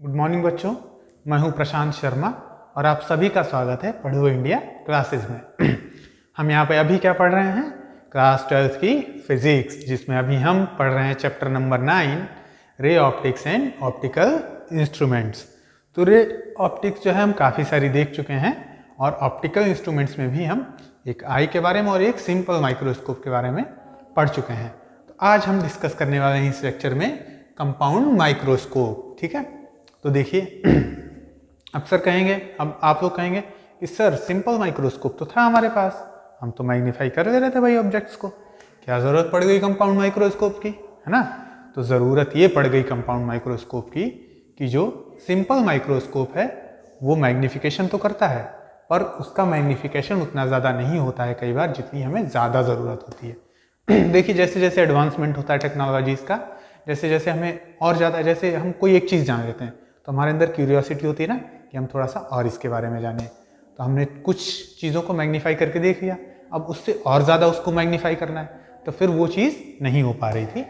Good morning बच्चों, मैं हूं प्रशांत शर्मा और आप सभी का स्वागत है पढ़ो इंडिया क्लासेस में। हम यहाँ पे अभी क्या पढ़ रहे हैं? क्लास 12 की फिजिक्स, जिसमें अभी हम पढ़ रहे हैं chapter number 9 ray optics and optical instruments. तो रे ऑप्टिक्स जो है हम काफ़ी सारी देख चुके हैं और ऑप्टिकल इंस्ट्रूमेंट्स में भी हम एक आई के बारे में और एक सिंपल माइक्रोस्कोप के बारे में पढ़ चुके हैं। तो आज हम डिस्कस करने वाले हैं इस लेक्चर में कंपाउंड माइक्रोस्कोप। ठीक है, तो देखिए, अक्सर कहेंगे, अब आप लोग कहेंगे कि सर सिंपल माइक्रोस्कोप तो था हमारे पास, हम तो मैग्नीफाई कर ले रहे थे भाई ऑब्जेक्ट्स को, क्या ज़रूरत पड़ गई कंपाउंड माइक्रोस्कोप की, है ना? तो ज़रूरत ये पड़ गई कंपाउंड माइक्रोस्कोप की कि जो सिंपल माइक्रोस्कोप है वो मैग्नीफिकेशन तो करता है, पर उसका मैग्नीफिकेशन उतना ज़्यादा नहीं होता है कई बार जितनी हमें ज़्यादा ज़रूरत होती है। देखिए, जैसे जैसे एडवांसमेंट होता है टेक्नोलॉजीज़ का, जैसे जैसे हमें और ज़्यादा, जैसे हम कोई एक चीज़ जान लेते हैं तो हमारे अंदर क्यूरियोसिटी होती है ना कि हम थोड़ा सा और इसके बारे में जानें, तो हमने कुछ चीज़ों को मैग्नीफाई करके देख लिया, अब उससे और ज़्यादा उसको मैग्नीफाई करना है, तो फिर वो चीज़ नहीं हो पा रही थी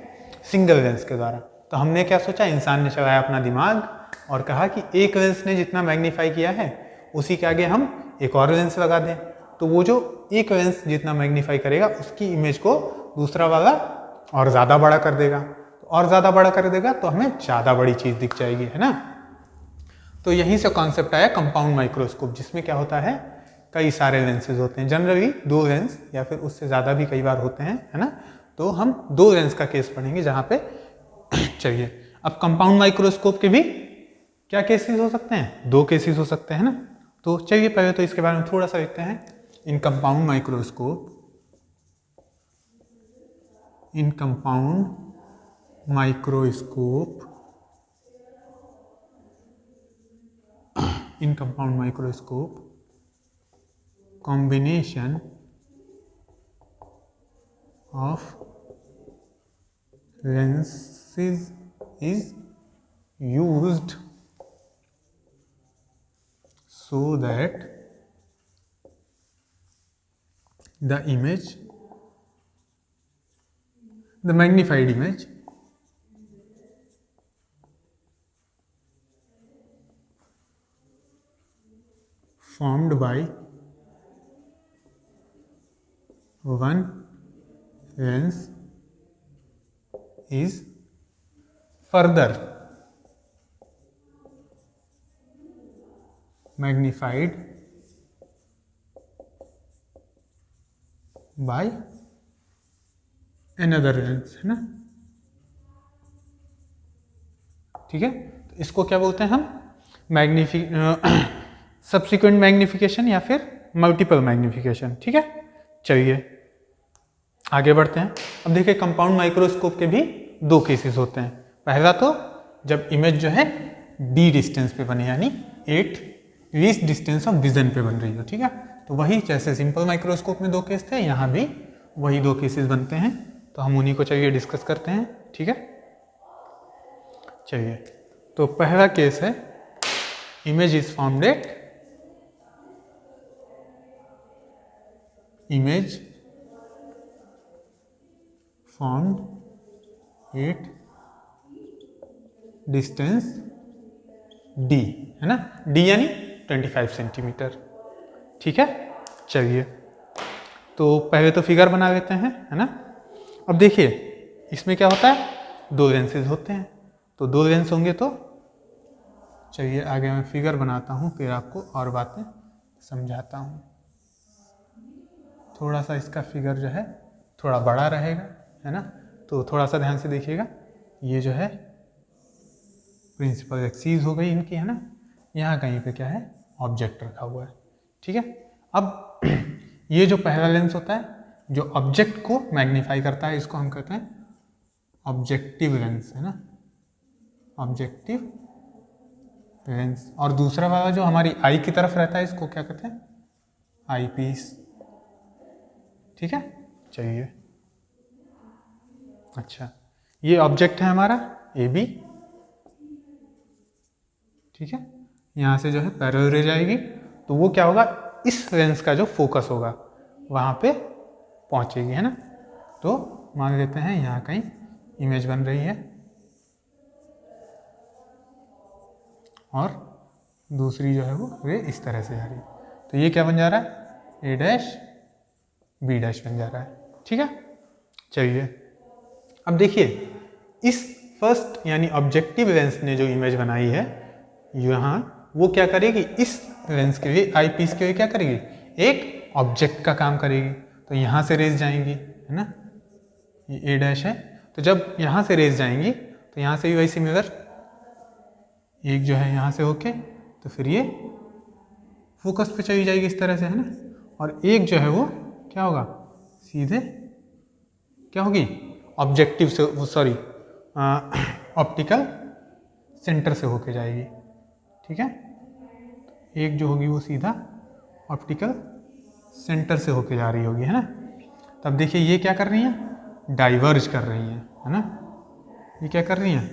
सिंगल लेंस के द्वारा। तो हमने क्या सोचा, इंसान ने चलाया अपना दिमाग और कहा कि एक लेंस ने जितना मैग्नीफाई किया है उसी के आगे हम एक और लेंस लगा दें, तो वो जो एक लेंस जितना मैग्नीफाई करेगा उसकी इमेज को दूसरा वाला और ज़्यादा बड़ा कर देगा, और ज़्यादा बड़ा कर देगा तो हमें ज़्यादा बड़ी चीज़ दिख जाएगी, है ना? तो यहीं से कॉन्सेप्ट आया कंपाउंड माइक्रोस्कोप, जिसमें क्या होता है, कई सारे लेंसेज होते हैं, जनरली 2 लेंस या फिर उससे ज़्यादा भी कई बार होते हैं, है ना? तो हम 2 लेंस का केस पढ़ेंगे जहाँ पे चलिए, अब कंपाउंड माइक्रोस्कोप के भी क्या केसेस हो सकते हैं? 2 केसेस हो सकते हैं ना। तो चलिए पहले तो इसके बारे में थोड़ा सा देखते हैं। In compound microscope, in compound microscope, in compound microscope, combination of lenses is used so that the image, the magnified image, formed by one lens is further magnified by another lens, है ना? ठीक है, तो इसको क्या बोलते हैं हम? सब्सिक्वेंट मैग्निफिकेशन या फिर मल्टीपल मैग्निफिकेशन। ठीक है, चलिए आगे बढ़ते हैं। अब देखिए, कंपाउंड माइक्रोस्कोप के भी 2 केसेस होते हैं। पहला तो जब इमेज जो है डी डिस्टेंस पे बने, यानी 8 लीस्ट डिस्टेंस ऑफ विजन पे बन रही हो। ठीक है, तो वही जैसे सिंपल माइक्रोस्कोप में 2 केस थे, यहाँ भी वही 2 केसेस बनते हैं, तो हम उन्हीं को चलिए डिस्कस करते हैं। ठीक है, चलिए, तो पहला केस है image is formed at image formed at distance d, है ना? d यानी 25 सेंटीमीटर। ठीक है, चलिए, तो पहले तो फिगर बना लेते हैं, है ना? अब देखिए, इसमें क्या होता है, 2 लेंसेज होते हैं, तो 2 लेंस होंगे, तो चलिए आगे मैं फिगर बनाता हूँ, फिर आपको और बातें समझाता हूँ। थोड़ा सा इसका फिगर जो है थोड़ा बड़ा रहेगा, है ना? तो थोड़ा सा ध्यान से देखिएगा। ये जो है प्रिंसिपल एक्सिस हो गई इनकी, है ना? यहाँ कहीं पे क्या है, ऑब्जेक्ट रखा हुआ है। ठीक है, अब ये जो पहला लेंस होता है जो ऑब्जेक्ट को मैग्नीफाई करता है, इसको हम कहते हैं ऑब्जेक्टिव लेंस, है ना? Objective lens. और दूसरा वाला जो हमारी आई की तरफ रहता है, इसको क्या कहते हैं, आई पीस। ठीक है, चलिए, अच्छा, ये ऑब्जेक्ट है हमारा ए बी। ठीक है, यहाँ से जो है पैरेलल रे जाएगी, तो वो क्या होगा, इस लेंस का जो फोकस होगा वहाँ पे पहुँचेगी, है ना? तो मान लेते हैं यहाँ कहीं इमेज बन रही है, और दूसरी जो है वो रे इस तरह से जा रही है। तो ये क्या बन जा रहा है, ए डैश बी डैश बन जा रहा है। ठीक है, चलिए अब देखिए इस फर्स्ट यानी ऑब्जेक्टिव लेंस ने जो इमेज बनाई है यहाँ, वो क्या करेगी, इस लेंस के लिए आई पीस के लिए क्या करेगी, एक ऑब्जेक्ट का काम करेगी। तो यहाँ से रेज जाएंगी, है ना, ये ए डैश है। तो जब यहाँ से रेज जाएंगी तो यहाँ से भी वही सिमिलर, एक जो है यहाँ से होके तो फिर ये फोकस पे चली जाएगी इस तरह से, है ना, और एक जो है वो क्या होगा, सीधे क्या होगी, ऑब्जेक्टिव से, सॉरी ऑप्टिकल सेंटर से होके जाएगी। ठीक है, एक जो होगी वो सीधा ऑप्टिकल सेंटर से होके जा रही होगी, है ना। तब देखिए ये क्या कर रही हैं, डाइवर्ज कर रही हैं, है ना, ये क्या कर रही हैं,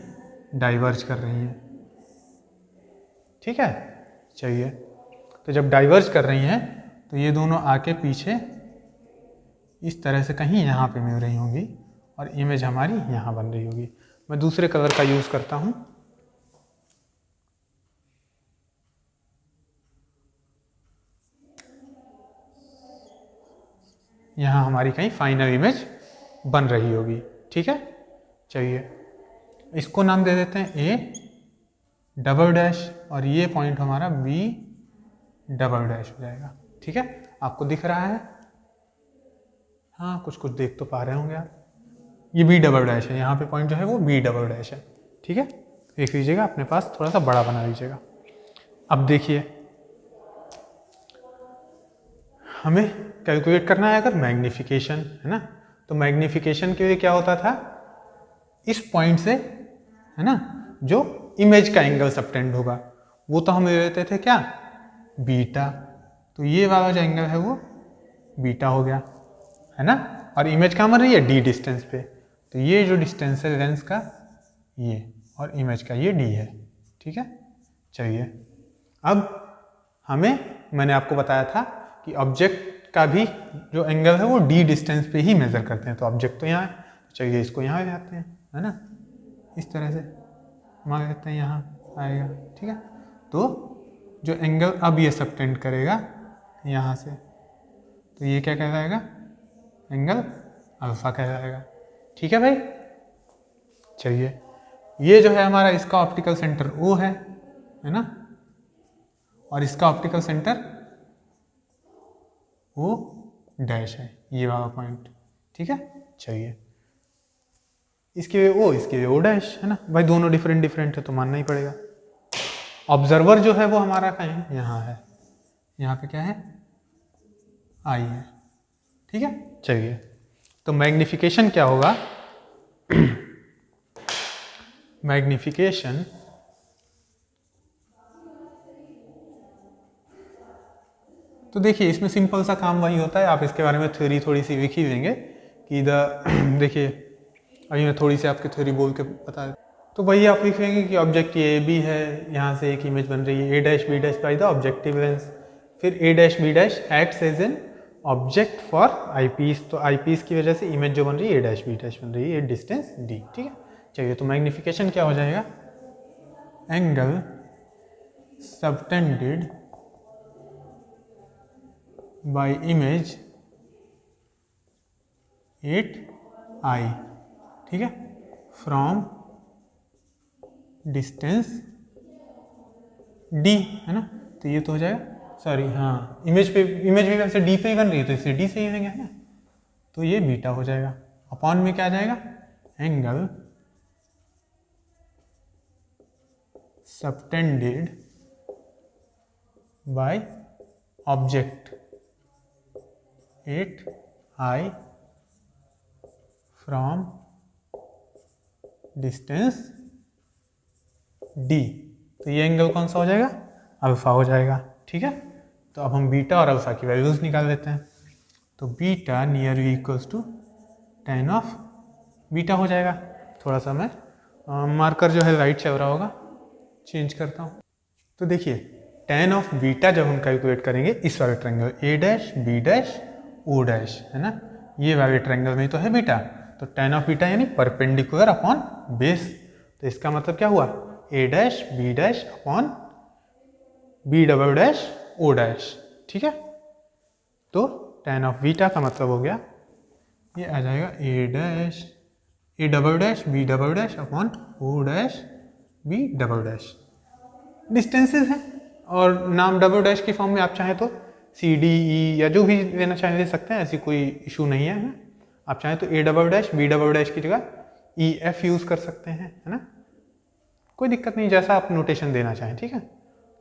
डाइवर्ज कर रही हैं। ठीक है, चलिए तो जब डाइवर्ज कर रही हैं तो ये दोनों आके पीछे इस तरह से कहीं यहाँ पे मिल रही होंगी और इमेज हमारी यहाँ बन रही होगी। मैं दूसरे कलर का यूज़ करता हूँ। यहाँ हमारी कहीं फाइनल इमेज बन रही होगी। ठीक है, चलिए इसको नाम दे देते हैं ए डबल डैश और ये पॉइंट हमारा बी डबल डैश हो जाएगा। ठीक है, आपको दिख रहा है, हाँ कुछ कुछ देख तो पा रहे होंगे आप, ये बी डबल डैश है, यहाँ पे पॉइंट जो है वो बी डबल डैश है। ठीक है, देख लीजिएगा, अपने पास थोड़ा सा बड़ा बना लीजिएगा। अब देखिए हमें कैलकुलेट करना है अगर मैग्निफिकेशन, है ना, तो मैग्निफिकेशन के लिए क्या होता था, इस पॉइंट से, है ना, जो इमेज का एंगल सबटेंड होगा वो तो हम ले लेते थे क्या, बीटा। तो ये वाला जो एंगल है वो बीटा हो गया, है ना, और इमेज कहाँ बन रही है, डी डिस्टेंस पे। तो ये जो डिस्टेंस है लेंस का ये, और इमेज का ये डी है। ठीक है, चलिए अब हमें, मैंने आपको बताया था कि ऑब्जेक्ट का भी जो एंगल है वो डी डिस्टेंस पे ही मेजर करते हैं। तो ऑब्जेक्ट तो यहाँ है, चलिए इसको यहाँ ले आते हैं, है ना, इस तरह से मान लेते हैं यहाँ आएगा। ठीक है, तो जो एंगल अब ये सबटेंड करेगा यहाँ से, तो ये क्या कहलाएगा, एंगल अल्फा कहलाएगा। ठीक है भाई, चलिए ये जो है हमारा इसका ऑप्टिकल सेंटर ओ है ना, और इसका ऑप्टिकल सेंटर ओ डैश है, ये वाला पॉइंट। ठीक है, चलिए इसके लिए ओ, इसके लिए ओ डैश, है ना भाई, दोनों डिफरेंट डिफरेंट है तो मानना ही पड़ेगा। ऑब्जर्वर जो है वो हमारा कहीं है, यहाँ है, यहाँ पे क्या है, आई है। ठीक है, चलिए तो मैग्निफिकेशन क्या होगा, मैग्निफिकेशन तो देखिए इसमें सिंपल सा काम वही होता है, आप इसके बारे में थ्योरी थोड़ी सी लिख ही लेंगे कि देखिए अभी मैं थोड़ी सी आपकी थ्योरी बोल के बता, तो वही आप लिख लेंगे कि ऑब्जेक्ट ये बी है, यहाँ से एक इमेज बन रही है A dash B dash by the objective lens, फिर A dash B dash acts as an object for eyepiece. तो आई पीस की वजह से इमेज जो बन रही है ए डैश बी डैश बन रही है, ये डिस्टेंस डी। ठीक है, चलिए तो मैग्निफिकेशन क्या हो जाएगा, angle subtended by image at eye, ठीक है, फ्रॉम डिस्टेंस डी, है ना। तो ये तो हो जाएगा, सॉरी हाँ, इमेज भी वैसे डी पे ही बन रही है तो इसे डी से ही लेंगे, है ना, तो ये बीटा हो जाएगा। अपॉन में क्या आ जाएगा, angle subtended by object at I from distance D. तो ये एंगल कौन सा हो जाएगा, अल्फा हो जाएगा। ठीक है, तो अब हम बीटा और अल्फा की वैल्यूज निकाल लेते हैं। तो beta near equals to tan of beta हो जाएगा। थोड़ा सा मैं मार्कर जो है राइट चल रहा होगा, चेंज करता हूँ। तो देखिए tan ऑफ बीटा जब हम कैलकुलेट करेंगे इस वाले triangle A dash B dash O dash, है ना, ये वाले ट्रायंगल में तो है बीटा, तो tan ऑफ बीटा यानी परपेंडिकुलर अपॉन बेस। तो इसका मतलब क्या हुआ, A dash B dash upon B double dash O dash, ठीक है। तो tan ऑफ बीटा का मतलब हो गया ये आ जाएगा A dash A double dash B double dash upon O dash B double dash. Distances हैं और नाम डबल डैश की फॉर्म में आप चाहें तो सी डी ई या जो भी लेना चाहें ले सकते हैं, ऐसी कोई इशू नहीं है ना। आप चाहें तो A double dash B double dash की जगह ई एफ यूज़ कर सकते हैं, है ना, कोई दिक्कत नहीं, जैसा आप नोटेशन देना चाहें, ठीक है।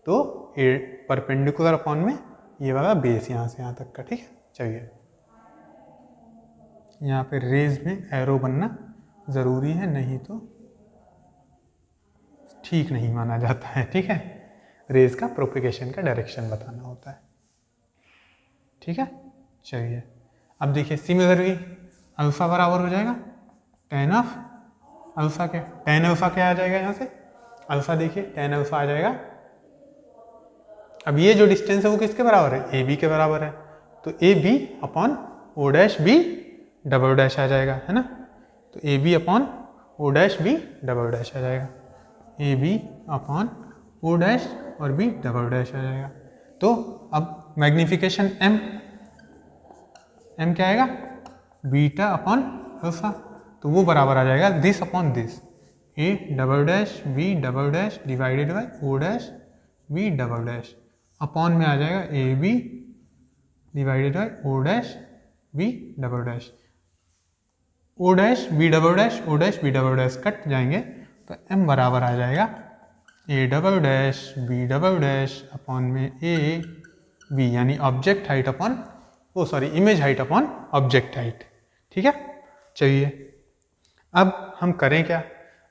तो ए परपेंडिकुलर अपॉन में ये वाला बेस यहाँ से यहाँ तक का, ठीक है। चलिए यहाँ पे रेज में एरो बनना ज़रूरी है, नहीं तो ठीक नहीं माना जाता है, ठीक है। रेज का प्रोपिगेशन का डायरेक्शन बताना होता है, ठीक है। चलिए अब देखिए सिमिलरली अल्फा बराबर हो जाएगा tan ऑफ अल्फा के, tan अल्फा क्या आ जाएगा यहाँ से, अल्फा देखिए tan अल्फा आ जाएगा। अब ये जो डिस्टेंस है वो किसके बराबर है, ए बी के बराबर है, तो A B upon O dash B double dash आ जाएगा, है ना। तो A B upon O dash B double dash आ जाएगा, A B upon O dash और बी डबल डैश आ जाएगा। तो अब मैग्निफिकेशन एम क्या आएगा, बीटा अपॉन अल्फा, तो वो बराबर आ जाएगा this upon this, A double dash B double dash divided by O dash B double dash upon में आ जाएगा A B divided by O dash B double dash. O dash B double dash O dash B double dash cut जाएंगे तो M बराबर आ जाएगा A double dash B double dash upon में A B, यानी object height upon image height upon object height, ठीक है। चलिए अब हम करें क्या,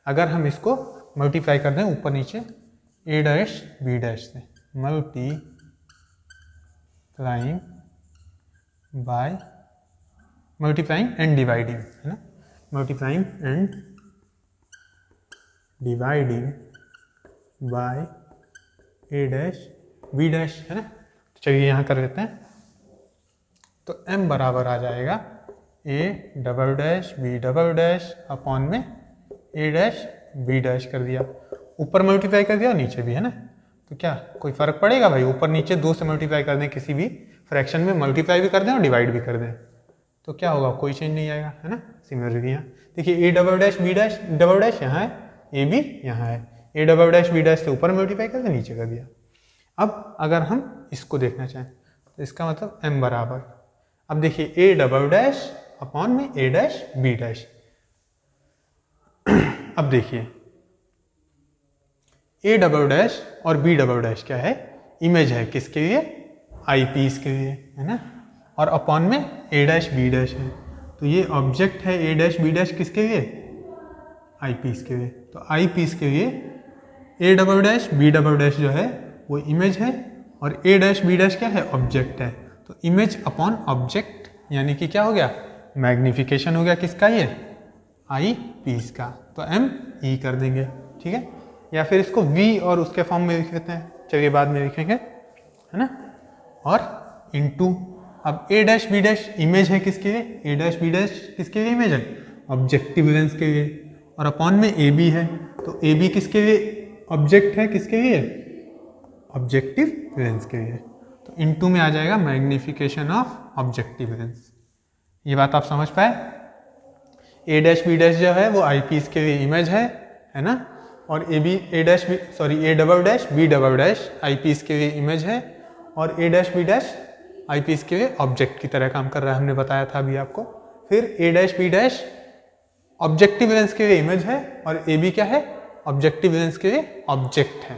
अगर हम इसको मल्टीप्लाई कर दें ऊपर नीचे ए डैश बी डैश से, मल्टीप्लाइंग एंड डिवाइडिंग, है ना, multiplying and dividing by A dash B dash, है ना। तो चलिए यहाँ कर लेते हैं, तो m बराबर आ जाएगा a double dash B double dash upon में a डैश बी डैश कर दिया, ऊपर मल्टीप्लाई कर दिया और नीचे भी, है ना। तो क्या कोई फर्क पड़ेगा भाई, ऊपर नीचे 2 से मल्टीप्लाई कर दें, किसी भी फ्रैक्शन में मल्टीप्लाई भी कर दें और डिवाइड भी कर दें, तो क्या होगा, कोई चेंज नहीं आएगा, है ना। सिमिलरली यहाँ देखिए a double dash B dash double dash यहाँ है, ए बी यहाँ है, a double dash B dash से ऊपर मल्टीप्लाई कर दें, नीचे कर दिया। अब अगर हम इसको देखना चाहें तो इसका मतलब m बराबर, अब देखिए a डबल डैश अपॉन में a डैश बी डैश। अब देखिए a डबल डैश और b डबल डैश क्या है, इमेज है किसके लिए, आई पीस के लिए, है ना, और अपॉन में a डैश बी डैश है, तो ये ऑब्जेक्ट है a डैश बी डैश किसके लिए, आई पीस के लिए। तो आई पीस के लिए a double dash B double dash जो है वो इमेज है और a डैश बी डैश क्या है, ऑब्जेक्ट है। तो इमेज अपॉन ऑब्जेक्ट यानी कि क्या हो गया, मैग्निफिकेशन हो गया किसका, ये आई पीस का, तो एम ई कर देंगे, ठीक है। या फिर इसको वी और उसके फॉर्म में लिख लेते हैं, चलिए बाद में लिखेंगे, है ना, और इनटू, अब ए डैश बी डैश इमेज है किसके लिए, ए डैश बी डैश किसके लिए इमेज है, ऑब्जेक्टिव लेंस के लिए, और अपॉन में ए बी है, तो ए बी किसके लिए ऑब्जेक्ट है, किसके लिए, ऑब्जेक्टिव लेंस के लिए, तो इनटू में आ जाएगा मैग्निफिकेशन ऑफ ऑब्जेक्टिव लेंस। ये बात आप समझ पाए, ए डैश बी डैश जो है वो आई पीस के लिए इमेज है ना, और A double dash B double dash eyepiece के लिए इमेज है, और A dash B dash eyepiece के लिए ऑब्जेक्ट की तरह काम कर रहा है, हमने बताया था अभी आपको। फिर A dash B dash objective lens के लिए इमेज है और ए बी क्या है, ऑब्जेक्टिव लेंस के लिए ऑब्जेक्ट है।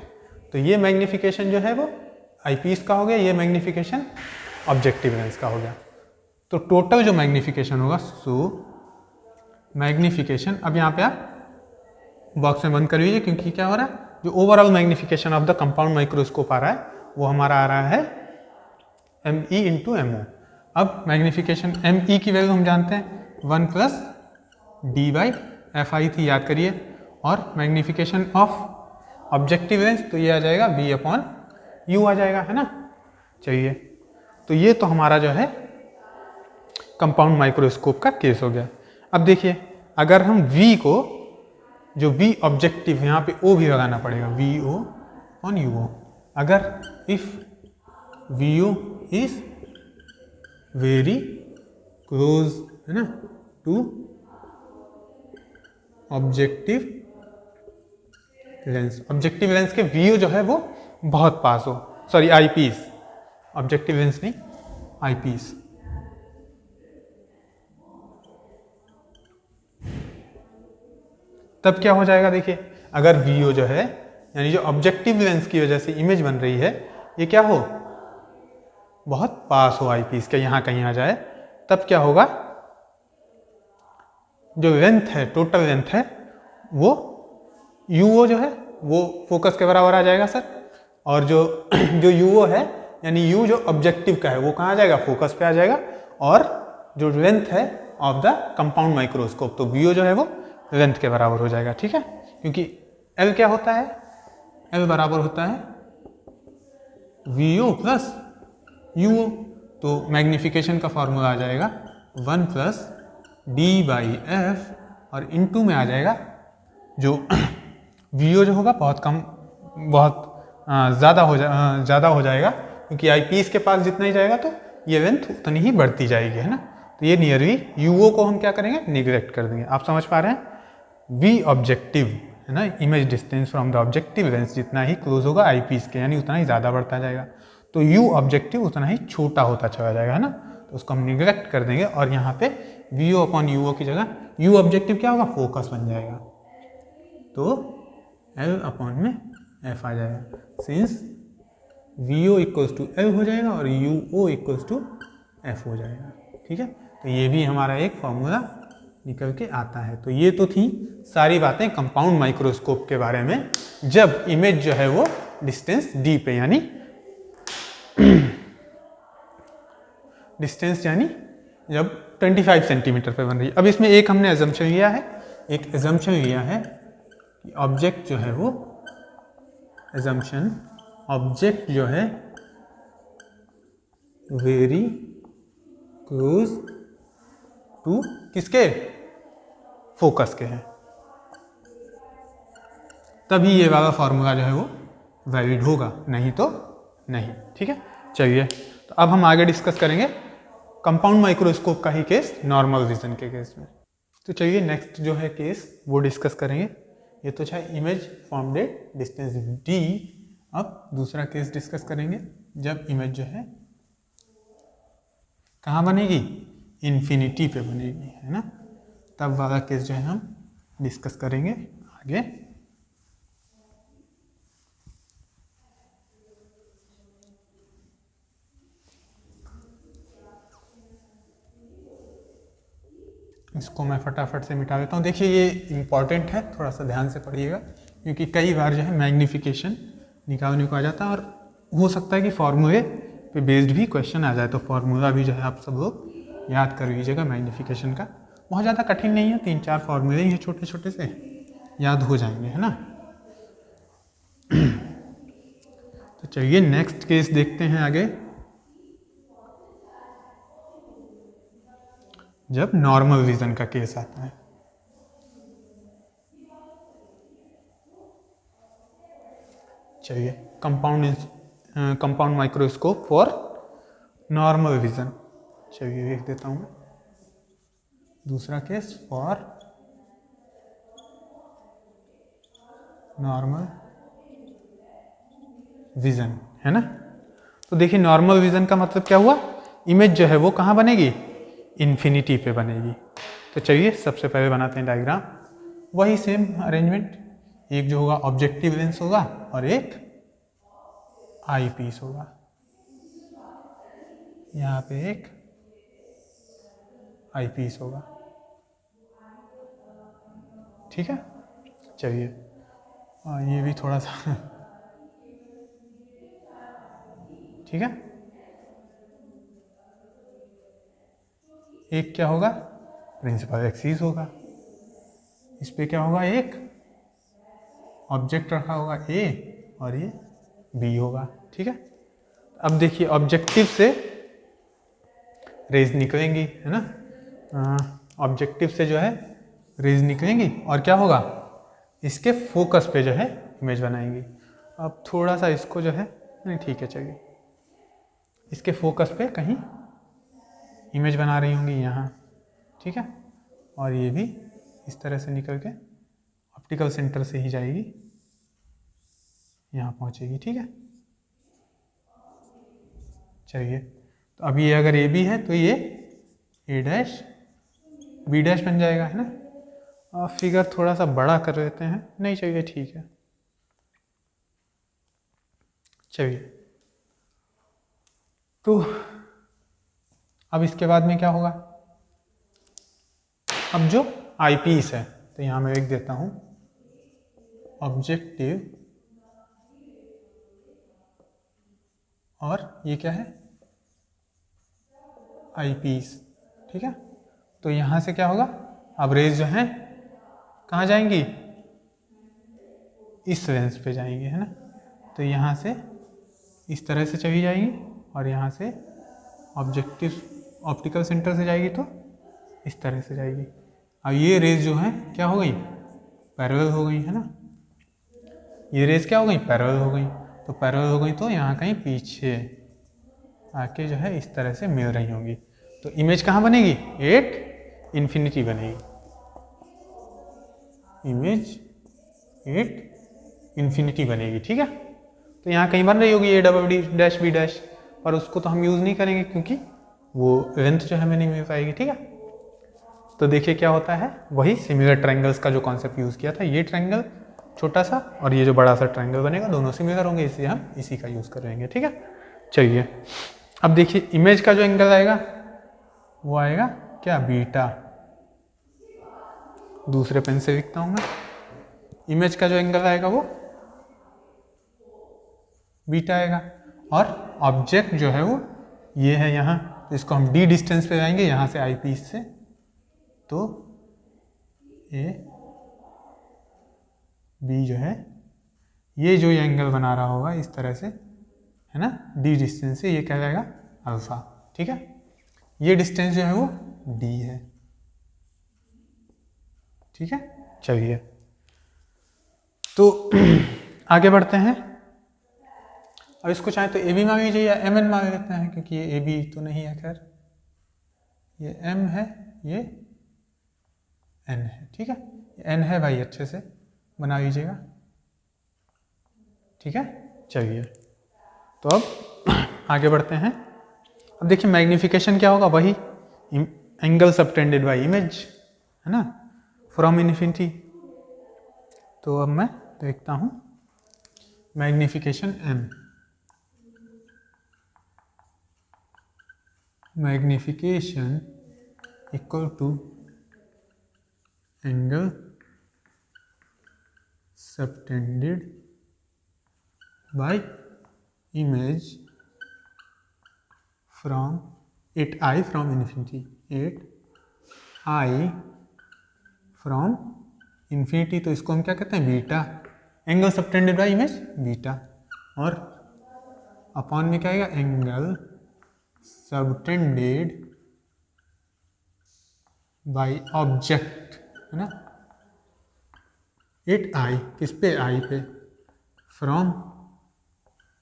तो ये मैग्निफिकेशन जो है वो आई पीस का हो गया, ये मैग्निफिकेशन ऑब्जेक्टिव लेंस का हो गया। तो टोटल जो मैग्निफिकेशन होगा, सो मैग्निफिकेशन, अब यहाँ पे आप बॉक्स में बंद कर लीजिए क्योंकि क्या हो रहा है, जो overall magnification of the compound microscope आ रहा है वो हमारा आ रहा है M E into M O. अब मैग्निफिकेशन एम ई की वैल्यू हम जानते हैं 1 plus D by F I थी, याद करिए, और मैग्निफिकेशन ऑफ ऑब्जेक्टिव लेंस तो ये आ जाएगा बी अपॉन यू आ जाएगा, है ना। चलिए, तो ये तो हमारा जो है कंपाउंड माइक्रोस्कोप का केस हो गया। अब देखिए अगर हम V को, जो V ऑब्जेक्टिव, यहाँ पे O भी लगाना पड़ेगा, V O on U O, अगर if VO is very close, है ना, to objective lens, objective lens के VO जो है वो बहुत पास हो, सॉरी आईपीस, ऑब्जेक्टिव लेंस नहीं आईपीस। तब क्या हो जाएगा, देखिए अगर VO जो है यानी जो ऑब्जेक्टिव लेंस की वजह से इमेज बन रही है ये क्या हो, बहुत पास हो आईपीस के, यहां कहीं आ जाए, तब क्या होगा, जो लेंथ है, टोटल लेंथ है वो UO जो है वो फोकस के बराबर आ जाएगा सर, और जो UO है यानी U जो ऑब्जेक्टिव का है वो कहाँ आ जाएगा, फोकस पे आ जाएगा, और जो लेंथ है ऑफ द कंपाउंड माइक्रोस्कोप तो VO जो है वो लेंथ के बराबर हो जाएगा। ठीक है, क्योंकि L क्या होता है, L बराबर होता है VO प्लस UO, तो मैग्निफिकेशन का फॉर्मूला आ जाएगा 1 प्लस D/F, और इनटू में आ जाएगा जो VO जो होगा बहुत कम, बहुत ज़्यादा हो जाएगा, क्योंकि आईपीस के पास जितना ही जाएगा तो ये लेंथ उतनी ही बढ़ती जाएगी, है ना। तो ये नियरली UO को हम क्या करेंगे, निगलेक्ट कर देंगे। आप समझ पा रहे हैं, V ऑब्जेक्टिव है ना, image distance from the objective lens जितना ही क्लोज होगा आईपीस के यानी उतना ही ज़्यादा बढ़ता जाएगा, तो U ऑब्जेक्टिव उतना ही छोटा होता चला जाएगा, है ना। तो उसको हम निगलेक्ट कर देंगे और यहाँ पे VO अपॉन UO की जगह U ऑब्जेक्टिव क्या होगा, फोकस बन जाएगा, तो L अपॉन में F आ जाएगा, since VO equals to L हो जाएगा और UO इक्वल्स टू F हो जाएगा। ठीक है, तो ये भी हमारा एक फॉर्मूला निकल के आता है। तो ये तो थी सारी बातें कंपाउंड माइक्रोस्कोप के बारे में, जब इमेज जो है वो डिस्टेंस D पे यानी डिस्टेंस यानी जब 25 सेंटीमीटर पे बन रही है। अब इसमें एक हमने अजम्पशन लिया है, एक अजम्पशन लिया है कि ऑब्जेक्ट जो है वो, अजम्पशन ऑब्जेक्ट जो है वेरी क्लोज टू किसके, फोकस के हैं, तभी ये वाला फॉर्मूला जो है वो वैलिड होगा, नहीं तो नहीं। ठीक है, चलिए तो अब हम आगे डिस्कस करेंगे कंपाउंड माइक्रोस्कोप का ही केस, नॉर्मल विजन के केस में। तो चलिए नेक्स्ट जो है केस वो डिस्कस करेंगे। ये तो चाहे image formed at distance D। अब दूसरा केस डिस्कस करेंगे जब इमेज जो है कहाँ बनेगी, इन्फिनिटी पे बनेगी, है ना, तब वाला केस जो है हम डिस्कस करेंगे आगे। इसको मैं फटाफट से मिटा देता हूँ। देखिए ये इम्पॉर्टेंट है, थोड़ा सा ध्यान से पढ़िएगा, क्योंकि कई बार जो है मैग्निफिकेशन निकालने को आ जाता है और हो सकता है कि फॉर्मूले पे बेस्ड भी क्वेश्चन आ जाए, तो फॉर्मूला भी जो है आप सब लोग याद कर लीजिएगा मैग्निफिकेशन का। बहुत ज़्यादा कठिन नहीं है, 3-4 फॉर्मूले ही हैं छोटे छोटे से, याद हो जाएंगे, है ना। तो चलिए नेक्स्ट केस देखते हैं आगे, जब नॉर्मल विजन का केस आता है। चलिए compound microscope for normal vision, चलिए लिख देता हूँ मैं दूसरा केस फॉर नॉर्मल विजन, है ना। तो देखिए नॉर्मल विजन का मतलब क्या हुआ, इमेज जो है वो कहाँ बनेगी, इन्फिनिटी पे बनेगी। तो चलिए सबसे पहले बनाते हैं डायग्राम, वही सेम अरेंजमेंट, एक जो होगा ऑब्जेक्टिव लेंस होगा और एक आई पीस होगा, यहाँ पे एक आई पीस होगा। ठीक है, चलिए ये भी थोड़ा सा ठीक है, एक क्या होगा, प्रिंसिपल एक्सिस होगा, इस पे क्या होगा, एक ऑब्जेक्ट रखा होगा A और ये B होगा। ठीक है, अब देखिए ऑब्जेक्टिव से रेज निकलेंगी, है ना, ऑब्जेक्टिव से जो है रेज निकलेंगी और क्या होगा, इसके फोकस पे जो है इमेज बनाएंगी। अब थोड़ा सा इसको जो है नहीं ठीक है, चलिए इसके फोकस पे कहीं इमेज बना रही होंगी यहाँ, ठीक है। और ये भी इस तरह से निकल के ऑप्टिकल सेंटर से ही जाएगी, यहाँ पहुँचेगी, ठीक है। चलिए तो अभी ये अगर ए बी है तो ये ए डैश बी डैश बन जाएगा, है ना। फिगर थोड़ा सा बड़ा कर देते हैं, नहीं चाहिए, ठीक है। चलिए तो अब इसके बाद में क्या होगा, अब जो आई पीस है तो यहाँ मैं लिख देता हूँ ऑब्जेक्टिव, और ये क्या है, आई पीस, ठीक है। तो यहाँ से क्या होगा, अब रेज जो हैं कहाँ जाएंगी, इस रेंज पे जाएंगी, है ना। तो यहाँ से इस तरह से चली जाएगी और यहाँ से ऑब्जेक्टिव ऑप्टिकल सेंटर से जाएगी तो इस तरह से जाएगी। अब ये रेज जो है क्या हो गई, पैरेलल हो गई, है ना। ये रेज क्या हो गई, पैरेलल हो गई। तो पैरेलल हो गई तो यहाँ कहीं पीछे आके जो है इस तरह से मिल रही होंगी। तो इमेज कहाँ बनेगी, एट इन्फिनिटी बनेगी, इमेज एट इन्फिनिटी बनेगी, ठीक है। तो यहाँ कहीं बन रही होगी A double D dash B dash, पर उसको तो हम यूज़ नहीं करेंगे क्योंकि वो लेंथ जो है हमें नहीं मिल पाएगी, ठीक है। तो देखिए क्या होता है, वही सिमिलर ट्रायंगल्स का जो कॉन्सेप्ट यूज़ किया था, ये ट्रायंगल छोटा सा और ये जो बड़ा सा ट्रायंगल बनेगा, दोनों सिमिलर होंगे, इसलिए हम इसी का यूज़ करेंगे, ठीक है। चलिए अब देखिए इमेज का जो एंगल आएगा वो आएगा क्या, बीटा। दूसरे पेन से लिखता हूँ मैं, इमेज का जो एंगल आएगा वो बीटा आएगा, और ऑब्जेक्ट जो है वो ये है यहाँ, तो इसको हम डी डिस्टेंस पे जाएंगे यहाँ से आई पीस से, तो ए बी जो है ये जो ये एंगल बना रहा होगा इस तरह से, है ना, डी डिस्टेंस से, ये क्या जाएगा अल्फा, ठीक है। ये डिस्टेंस जो है वो डी है, ठीक है। चलिए तो आगे बढ़ते हैं। अब इसको चाहे तो ए बी मान लीजिए या एम एन मान लेते हैं, क्योंकि ये ए बी तो नहीं है, खैर ये एम है, ये एन है, ठीक है। एन है भाई, अच्छे से बना लीजिएगा, ठीक है। चलिए तो अब आगे बढ़ते हैं। अब देखिए मैग्निफिकेशन क्या होगा, वही एंगल सबटेंडेड बाय इमेज, है ना, फ्रॉम इन्फिनिटी। तो अब मैं देखता हूँ magnification M, magnification equal to angle subtended by image from 8i from infinity, 8i from infinity. तो इसको हम क्या कहते हैं, beta, angle subtended by image beta, और अपॉन में क्या आएगा, एंगल सबटेंडेड बाय ऑब्जेक्ट, है ना, 8i किस पे, आई पे, फ्रॉम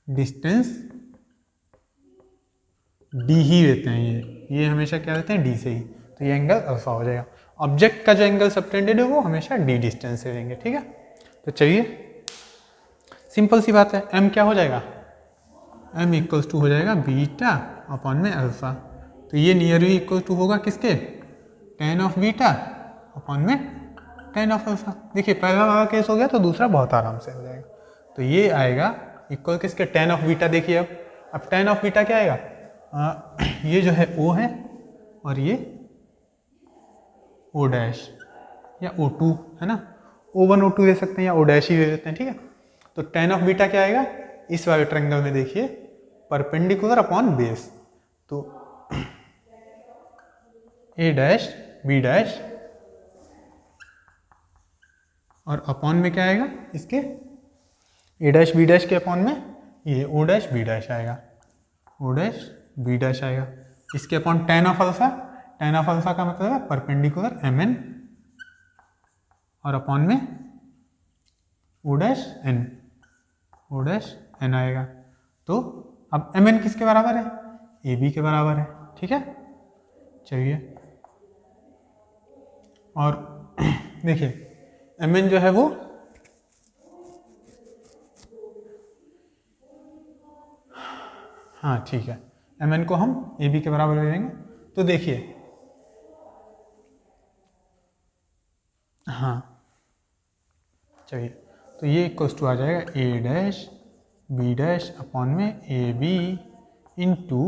डिस्टेंस डी ही लेते हैं, ये हमेशा क्या लेते हैं, डी से ही, तो ये एंगल अल्फा हो जाएगा। ऑब्जेक्ट का जो एंगल सबटेंडेड है वो हमेशा डी डिस्टेंस से लेंगे, ठीक है। तो चलिए सिंपल सी बात है, एम क्या हो जाएगा, एम इक्वल्स टू हो जाएगा बीटा अपॉन में अल्फा। तो ये नियरली इक्वल टू होगा किसके, टेन ऑफ बीटा अपॉन में टेन ऑफ अल्फा। देखिए पहला वाला केस हो गया तो दूसरा बहुत आराम से हो जाएगा। तो ये आएगा इक्वल किसके, टेन ऑफ बीटा। देखिए अब टेन ऑफ बीटा क्या आएगा, ये जो है ओ है और ये ओ डैश या ओ टू, है ना, O1 O2 ले सकते हैं या ओ डैश ही ले लेते हैं, ठीक है। तो टेन ऑफ बीटा क्या आएगा, इस वाले ट्रायंगल में देखिए परपेंडिकुलर अपॉन बेस, तो ए डैश बी डैश और अपॉन में क्या आएगा, इसके ए डैश बी डैश के अपॉन में ये ओ डैश बी डैश आएगा, ओ डैश बी डैश आएगा। इसके upon tan of alpha, tan of alpha का मतलब है परपेंडिकुलर एम एन, और अपॉन में O dash N, O dash N आएगा। तो अब एम एन किसके बराबर है, ए बी के बराबर है, ठीक है। चलिए और देखिए एम एन जो है वो हाँ ठीक है, एम एन को हम ए बी के बराबर ले लेंगे। तो देखिए हाँ चलिए, तो ये इक्वल्स टू आ जाएगा A dash B dash upon में ए बी इंटू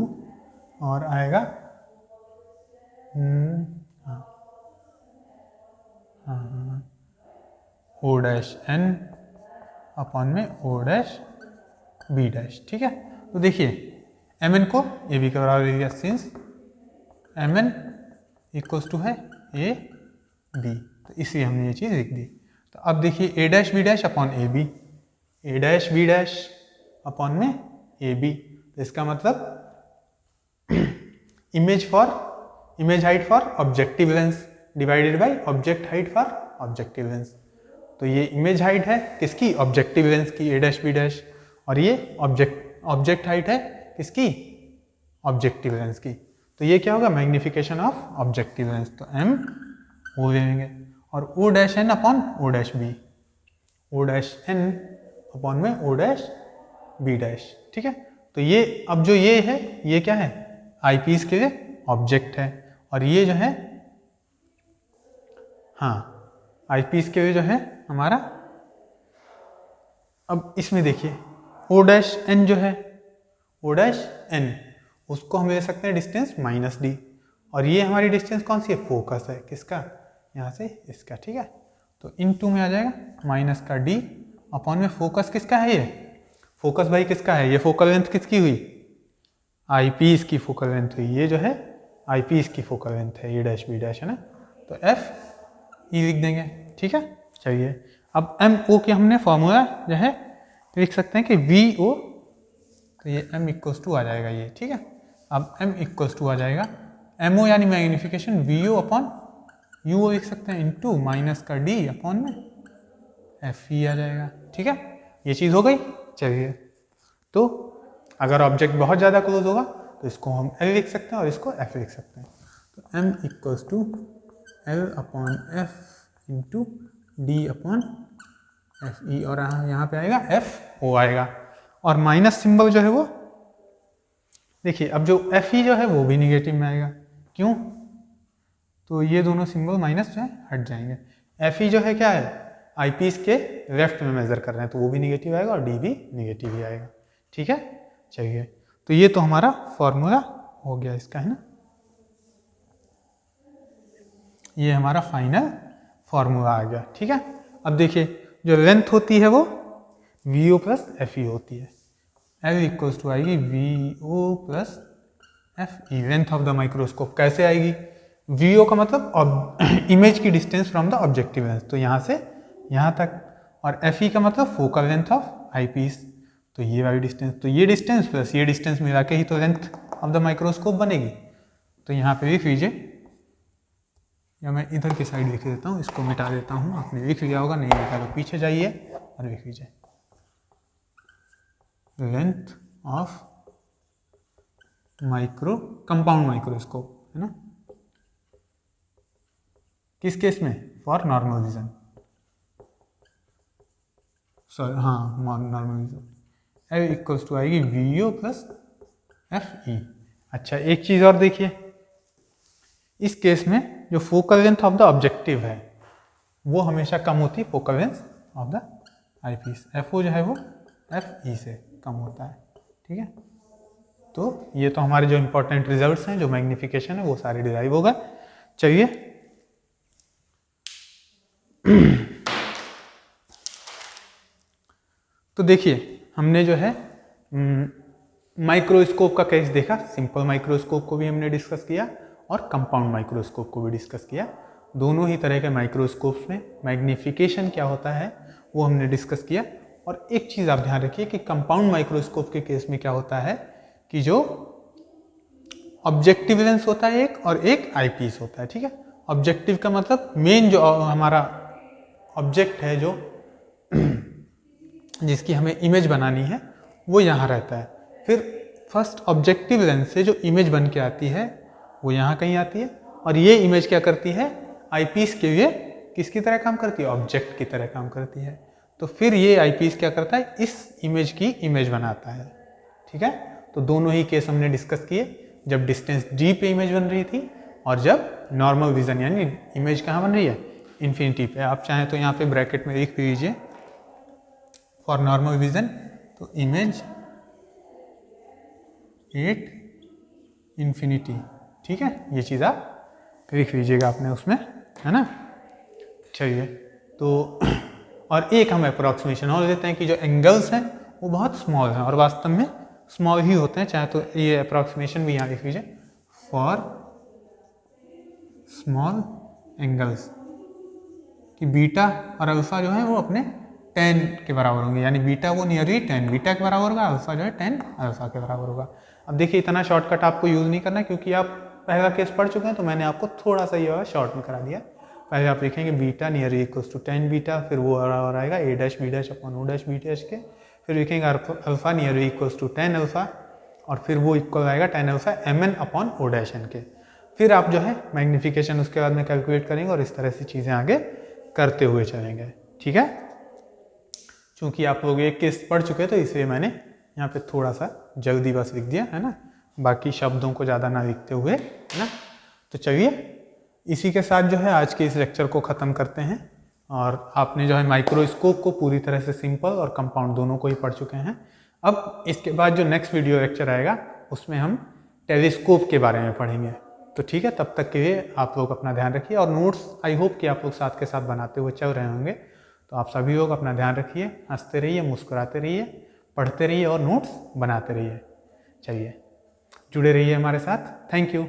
और आएगा ओ डैश एन अपॉन में ओ डैश बी डैश, ठीक है। तो देखिए एम एन को ए बी के बराबर ले लिया, since M N equals to है ए बी, तो इसलिए हमने ये चीज़ लिख दी। तो अब देखिए A dash B dash upon A B, A dash B dash upon में ए बी, तो इसका मतलब image height for objective lens divided by object height for objective lens. तो ये इमेज हाइट है किसकी, ऑब्जेक्टिव लेंस की, ए डैश बी डैश, और ये ऑब्जेक्ट हाइट है किसकी, ऑब्जेक्टिव लेंस की। तो ये क्या होगा, मैग्निफिकेशन ऑफ ऑब्जेक्टिव लेंस, तो एम ओ ले लेंगे और O dash N upon O dash B, O dash N upon में ओ डैश बी डैश, ठीक है। तो ये अब जो ये है ये क्या है, आईपीस के लिए ऑब्जेक्ट है, और ये जो है हाँ आईपीस के लिए जो है हमारा, अब इसमें देखिए ओ डैश एन जो है, ओ डैश एन, उसको हम ले सकते हैं डिस्टेंस माइनस डी, और ये हमारी डिस्टेंस कौन सी है, फोकस है, किसका, यहाँ से इसका, ठीक है। तो इन टू में आ जाएगा माइनस का डी अपॉन में फोकस किसका है, ये फोकस भाई किसका है, ये फोकल लेंथ किसकी हुई, आईपीस की फोकल लेंथ हुई, ये जो है आईपीस की फोकल लेंथ है, ए डैश बी डैश है ना, तो एफ ई लिख देंगे, ठीक है। चलिए अब एम ओ की हमने फॉर्मूला जो है लिख सकते हैं कि वी ओ, तो ये एम इक्वल्स टू आ जाएगा ये, ठीक है। अब एम इक्वल्स टू आ जाएगा एम ओ यानी magnification V O upon U O लिख सकते हैं इंटू माइनस का डी अपॉन में एफ ई आ जाएगा, ठीक है। ये चीज़ हो गई। चलिए तो अगर ऑब्जेक्ट बहुत ज़्यादा क्लोज होगा तो इसको हम एल लिख सकते हैं और इसको एफ लिख सकते हैं। तो M equals to L upon F into D upon F E, और यहाँ पे आएगा एफ ओ आएगा, और माइनस सिंबल जो है वो देखिए, अब जो एफ ई जो है वो भी निगेटिव में आएगा, क्यों, तो ये दोनों सिंबल माइनस जो है हट जाएंगे। एफ ई जो है क्या है, आईपीस के लेफ्ट में मेजर कर रहे हैं, तो वो भी निगेटिव आएगा और डी भी निगेटिव ही आएगा, ठीक है। चलिए तो ये तो हमारा फॉर्मूला हो गया इसका, है ना, ये हमारा फाइनल फॉर्मूला आ गया, ठीक है। अब देखिए जो लेंथ होती है वो V O plus F E होती है, एल इक्वल्स टू आएगी V O plus F E, length of the microscope कैसे आएगी, वी ओ का मतलब इमेज की distance from the objective lens, तो यहाँ से यहाँ तक, और एफ ई का मतलब focal length of eyepiece, तो ये वाली डिस्टेंस, तो ये डिस्टेंस प्लस ये डिस्टेंस मिला के ही तो लेंथ ऑफ द माइक्रोस्कोप बनेगी। तो यहाँ पे लिख लीजिए, या मैं इधर की साइड लिख देता हूँ, इसको मिटा देता हूँ, आपने लिख लिया होगा, नहीं लिखा तो पीछे जाइए और लिख लीजिए, लेंथ ऑफ कंपाउंड माइक्रोस्कोप, है ना, किस केस में, फॉर नॉर्मल विजन, सॉरी हाँ normal vision, L equals to आएगी V O plus F E. अच्छा एक चीज़ और देखिए, इस केस में जो focal length of the objective है वो हमेशा कम होती है focal length of the eyepiece, F O जो है वो एफ ई से कम होता है, ठीक है। तो ये तो हमारे जो इंपॉर्टेंट रिजल्ट्स हैं, जो मैग्निफिकेशन है वो सारे डिराइव होगा। चलिए तो देखिए हमने जो है माइक्रोस्कोप का केस देखा, सिंपल माइक्रोस्कोप को भी हमने डिस्कस किया और कंपाउंड माइक्रोस्कोप को भी डिस्कस किया। दोनों ही तरह के माइक्रोस्कोप्स में मैग्निफिकेशन क्या होता है वो हमने डिस्कस किया। और एक चीज़ आप ध्यान रखिए कि कंपाउंड माइक्रोस्कोप के केस में क्या होता है कि जो ऑब्जेक्टिव लेंस होता है एक, और एक आईपीस होता है, ठीक है। ऑब्जेक्टिव का मतलब मेन जो हमारा ऑब्जेक्ट है जो जिसकी हमें इमेज बनानी है वो यहाँ रहता है, फिर फर्स्ट ऑब्जेक्टिव लेंस से जो इमेज बन के आती है वो यहाँ कहीं आती है, और ये इमेज क्या करती है, आईपीस के लिए किसकी तरह काम करती है, ऑब्जेक्ट की तरह काम करती है। तो फिर ये आईपीस क्या करता है, इस इमेज की इमेज बनाता है। ठीक है, तो दोनों ही केस हमने डिस्कस किए, जब डिस्टेंस d पे इमेज बन रही थी और जब नॉर्मल विजन यानी इमेज कहाँ बन रही है, इन्फिनिटी पे। आप चाहें तो यहाँ पे ब्रैकेट में लिख लीजिए फॉर नॉर्मल विजन, तो इमेज एट इन्फिनिटी। ठीक है, ये चीज़ आप लिख लीजिएगा आपने उसमें, है ना। चलिए, तो और एक हम अप्रॉक्सीमेशन और लेते हैं कि जो एंगल्स हैं वो बहुत स्मॉल हैं, और वास्तव में स्मॉल ही होते हैं। चाहे तो ये अप्रॉक्सीमेशन भी यहाँ लिख लीजिए, फॉर स्मॉल एंगल्स, कि बीटा और अल्फा जो है वो अपने 10 के बराबर होंगे, यानी बीटा वो नियरली 10 बीटा के बराबर होगा, अल्फा जो है 10 अल्फा के बराबर होगा। अब देखिए, इतना शॉर्टकट आपको यूज़ नहीं करना, क्योंकि आप पहला केस पढ़ चुके हैं, तो मैंने आपको थोड़ा सा ये शॉर्ट में करा दिया। पहले आप लिखेंगे beta nearly equals to 10 beta, फिर वो बराबर आएगा a dash b dash upon o dash b dash के, फिर लिखेंगे alpha nearly equals to 10 alpha, और फिर वो इक्वल आएगा 10 alpha mn upon o dash n के। फिर आप जो है मैग्नीफिकेशन उसके बाद में कैलकुलेट करेंगे, और इस तरह से चीज़ें आगे करते हुए चलेंगे। ठीक है, चूँकि आप लोग एक केस पढ़ चुके तो इसलिए मैंने यहाँ पे थोड़ा सा जल्दी बस लिख दिया, है ना, बाकी शब्दों को ज़्यादा ना लिखते हुए, है ना। तो चलिए, इसी के साथ जो है आज के इस लेक्चर को ख़त्म करते हैं, और आपने जो है माइक्रोस्कोप को पूरी तरह से सिंपल और कंपाउंड दोनों को ही पढ़ चुके हैं। अब इसके बाद जो नेक्स्ट वीडियो लेक्चर आएगा उसमें हम टेलीस्कोप के बारे में पढ़ेंगे। तो ठीक है, तब तक के लिए आप लोग अपना ध्यान रखिए, और नोट्स आई होप कि आप लोग साथ के साथ बनाते हुए चल रहे होंगे। तो आप सभी लोग अपना ध्यान रखिए, हंसते रहिए, मुस्कुराते रहिए, पढ़ते रहिए और नोट्स बनाते रहिए। चलिए, जुड़े रहिए हमारे साथ। Thank you.